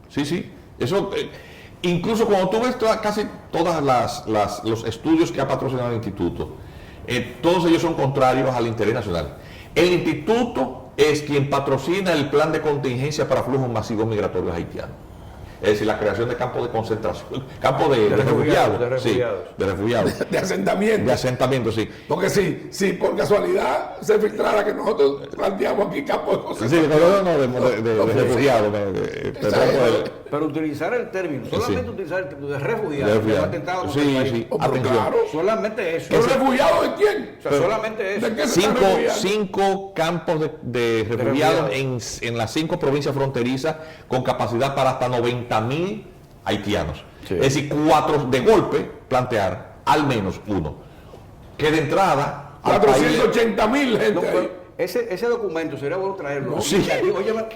Sí. Eso, incluso cuando tú ves casi todos los estudios que ha patrocinado el instituto, todos ellos son contrarios al interés nacional. El instituto es quien patrocina el plan de contingencia para flujos masivos migratorios haitianos. Es decir, la creación de campos de concentración, campos de refugiados. De refugiados. Sí, de refugiados. De asentamiento. De asentamiento, sí. Porque si por casualidad se filtrara que nosotros planteamos aquí campos de Sí, concentración. de refugiados. Pero utilizar el término, solamente Sí. utilizar el término de refugiado, De refugiados. es un atentado contra el Sí, país. sí. Oh, pero Atención. claro. Solamente eso. ¿Los refugiados de quién? O sea, solamente eso. ¿De qué se están refugiando? Cinco campos de refugiados en las 5 provincias fronterizas con capacidad para hasta 90.000 haitianos. Sí. Es decir, 4 de golpe plantear al menos uno. Que de entrada al país- 480.000 gente No, ahí. pero ese documento sería bueno traerlo. Sí.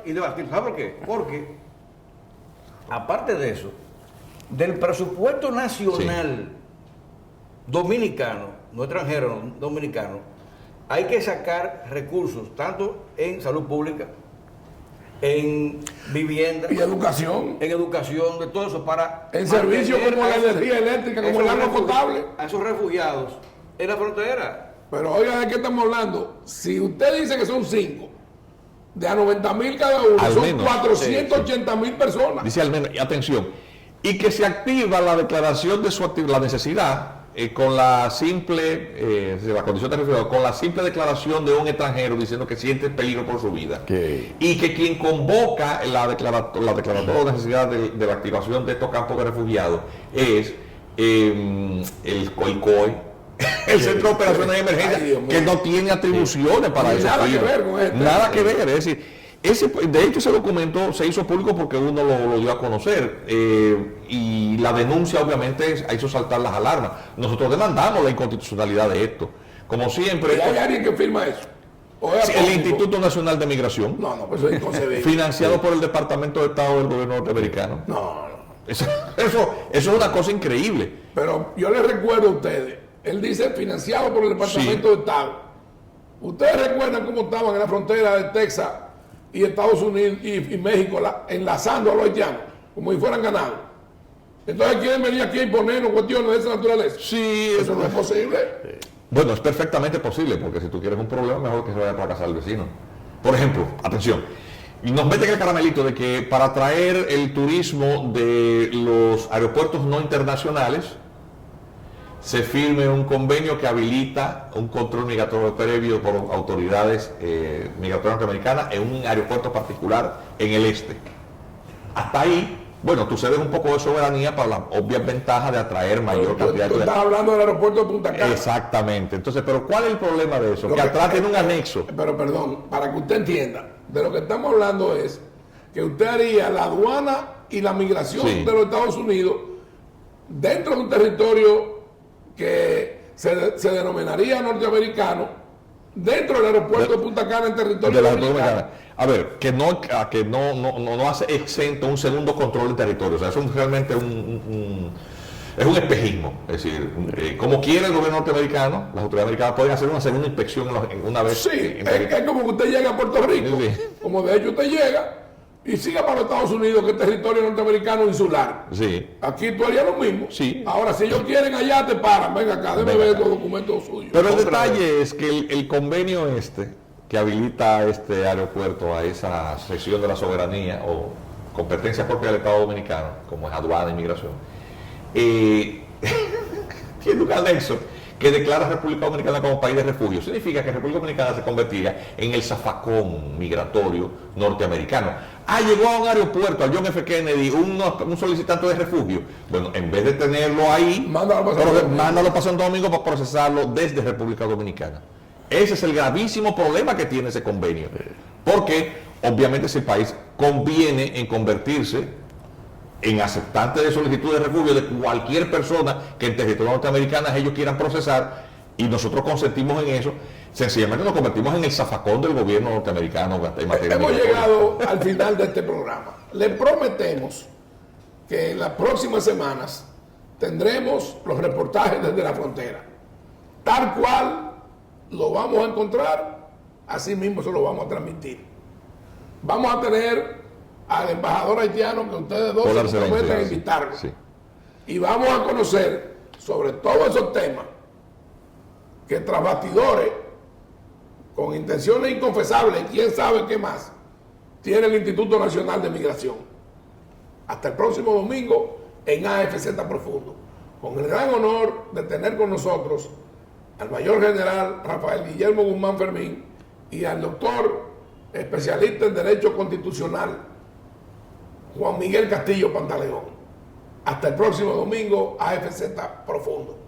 Y debatir. ¿Sabe por qué? Porque, aparte de eso, del presupuesto nacional dominicano, no extranjero, no, dominicano, hay que sacar recursos tanto en salud pública, en vivienda, Y educación. en educación, de todo eso para En servicios mantener como la a esos- energía eléctrica, como esos el agua refugiados- potable. a esos refugiados en la frontera. Pero oiga, ¿de qué estamos hablando? Si usted dice que son 5, de a 90.000 cada uno, Al son menos. 480.000 personas. Dice al menos, y atención, y que se activa la declaración de la necesidad con la simple, la condición de refugiado, con la simple declaración de un extranjero diciendo que siente peligro por su vida. Y que quien convoca la declaratoria de necesidad de la activación de estos campos de refugiados es el COI, el Centro de Operaciones de Ay, Emergencia, Dios mío. que no tiene atribuciones para Ni eso. nada que ver con esto. Nada que ver, es decir, de hecho ese documento se hizo público porque uno lo dio a conocer y la denuncia obviamente hizo saltar las alarmas. Nosotros demandamos la inconstitucionalidad de esto. Como siempre, ¿Y hay alguien que firma eso? ¿O es el apócrifo? Instituto Nacional de Migración, No, pues eso es inconcebible. financiado por el Departamento de Estado del gobierno norteamericano. No. Eso es una cosa increíble. Pero yo les recuerdo a ustedes, él dice financiado por el Departamento de Estado. Ustedes recuerdan cómo estaban en la frontera de Texas y Estados Unidos y México enlazando a los haitianos, como si fueran ganados. Entonces quieren venir aquí a imponernos cuestiones de esa naturaleza. Sí, Eso no es posible. bueno, es perfectamente posible, porque si tú quieres un problema, mejor que se vaya para casa del vecino. Por ejemplo, atención, y nos meten el caramelito de que para atraer el turismo de los aeropuertos no internacionales, se firme un convenio que habilita un control migratorio previo por autoridades migratorias norteamericanas en un aeropuerto particular en el este. Hasta ahí, bueno, tú cedes un poco de soberanía para las obvias ventajas de atraer mayor cantidad Tú de... estás hablando del aeropuerto de Punta Cana. Exactamente. Entonces, pero ¿cuál es el problema de eso? Lo Que que- atrás tiene un anexo. Pero perdón, para que usted entienda, de lo que estamos hablando es que usted haría la aduana y la migración Sí. de los Estados Unidos dentro de un territorio que se denominaría norteamericano, dentro del aeropuerto de Punta Cana en territorio De la dominicano. República Dominicana. A ver, que no hace exento un segundo control del territorio. O sea, eso es realmente es un espejismo. Es decir, como quiere el gobierno norteamericano, las autoridades americanas pueden hacer una segunda inspección una vez. Sí, es como que usted llega a Puerto Rico, Sí. como de hecho usted llega y siga para los Estados Unidos, que es territorio norteamericano insular. Sí. Aquí tú harías lo mismo. Sí. Ahora, si ellos quieren allá, te paran. Venga acá, déjame Venga ver acá. los documentos suyos. Pero el Otra detalle es que el convenio que habilita este aeropuerto a esa sección de la soberanía o competencia propia del Estado Dominicano, como es aduana e inmigración, tiene un anexo que declara a República Dominicana como país de refugio. Significa que República Dominicana se convertiría en el zafacón migratorio norteamericano. Llegó a un aeropuerto, a John F. Kennedy, un solicitante de refugio. Bueno, en vez de tenerlo ahí, Mándalo para Santo Domingo. mándalo para Santo Domingo para procesarlo desde República Dominicana. Ese es el gravísimo problema que tiene ese convenio. Porque, obviamente, ese país conviene en convertirse en aceptante de solicitud de refugio de cualquier persona que en territorio norteamericano ellos quieran procesar, y nosotros consentimos en eso. Sencillamente nos convertimos en el zafacón del gobierno norteamericano en materia Hemos migratoria. llegado al final de este programa. Le prometemos que en las próximas semanas tendremos los reportajes desde la frontera. Tal cual lo vamos a encontrar, así mismo se lo vamos a transmitir. Vamos a tener al embajador haitiano que ustedes dos Polar se comprometen a Serencio, invitarlo. sí. Y vamos a conocer sobre todos esos temas que tras bastidores, con intenciones inconfesables, y quién sabe qué más, tiene el Instituto Nacional de Migración. Hasta el próximo domingo en AFZ Profundo, con el gran honor de tener con nosotros al mayor general Rafael Guillermo Guzmán Fermín y al doctor especialista en Derecho Constitucional Juan Miguel Castillo Pantaleón. Hasta el próximo domingo, AFZ Profundo.